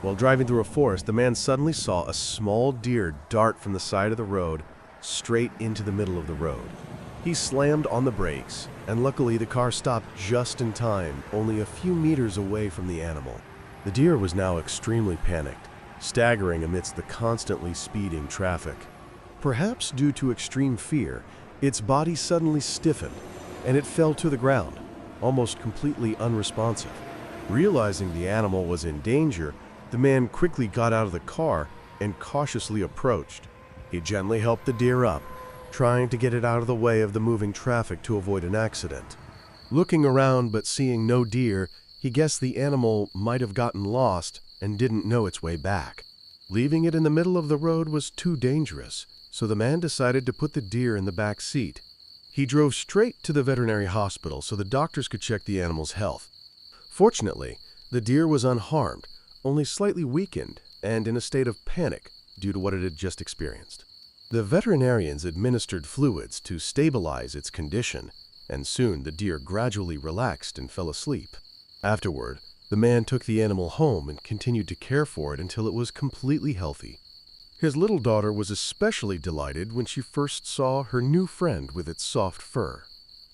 While driving through a forest, the man suddenly saw a small deer dart from the side of the road straight into the middle of the road. He slammed on the brakes, and luckily the car stopped just in time, only a few meters away from the animal. The deer was now extremely panicked, staggering amidst the constantly speeding traffic. Perhaps due to extreme fear, its body suddenly stiffened, and it fell to the ground, almost completely unresponsive. Realizing the animal was in danger, the man quickly got out of the car and cautiously approached. He gently helped the deer up, trying to get it out of the way of the moving traffic to avoid an accident. Looking around but seeing no deer, he guessed the animal might have gotten lost and didn't know its way back. Leaving it in the middle of the road was too dangerous, so the man decided to put the deer in the back seat. He drove straight to the veterinary hospital so the doctors could check the animal's health. Fortunately, the deer was unharmed, only slightly weakened and in a state of panic due to what it had just experienced. The veterinarians administered fluids to stabilize its condition, and soon the deer gradually relaxed and fell asleep. Afterward, the man took the animal home and continued to care for it until it was completely healthy. His little daughter was especially delighted when she first saw her new friend with its soft fur.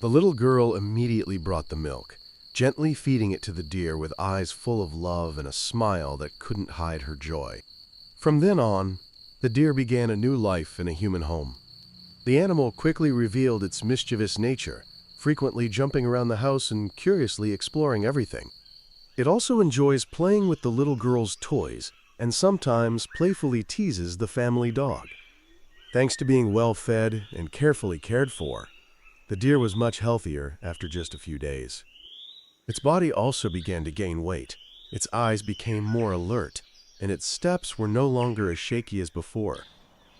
The little girl immediately brought the milk, gently feeding it to the deer with eyes full of love and a smile that couldn't hide her joy. From then on, the deer began a new life in a human home. The animal quickly revealed its mischievous nature, frequently jumping around the house and curiously exploring everything. It also enjoys playing with the little girl's toys and sometimes playfully teases the family dog. Thanks to being well fed and carefully cared for, the deer was much healthier after just a few days. Its body also began to gain weight, its eyes became more alert, and its steps were no longer as shaky as before.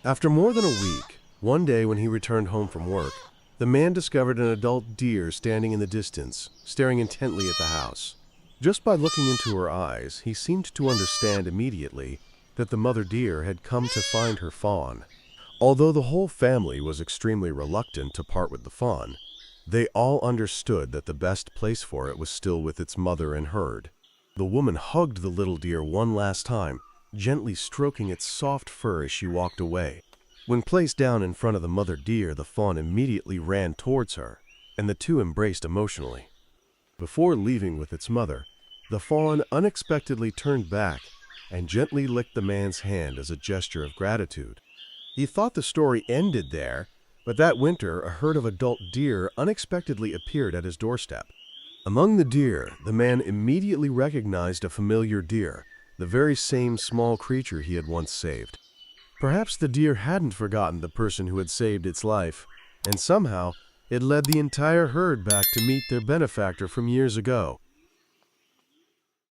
After more than a week, one day when he returned home from work, the man discovered an adult deer standing in the distance, staring intently at the house. Just by looking into her eyes, he seemed to understand immediately that the mother deer had come to find her fawn. Although the whole family was extremely reluctant to part with the fawn, they all understood that the best place for it was still with its mother and herd. The woman hugged the little deer one last time, gently stroking its soft fur as she walked away. When placed down in front of the mother deer, the fawn immediately ran towards her, and the two embraced emotionally. Before leaving with its mother, the fawn unexpectedly turned back and gently licked the man's hand as a gesture of gratitude. He thought the story ended there, but that winter a herd of adult deer unexpectedly appeared at his doorstep. Among the deer, the man immediately recognized a familiar deer, the very same small creature he had once saved. Perhaps the deer hadn't forgotten the person who had saved its life, and somehow it led the entire herd back to meet their benefactor from years ago.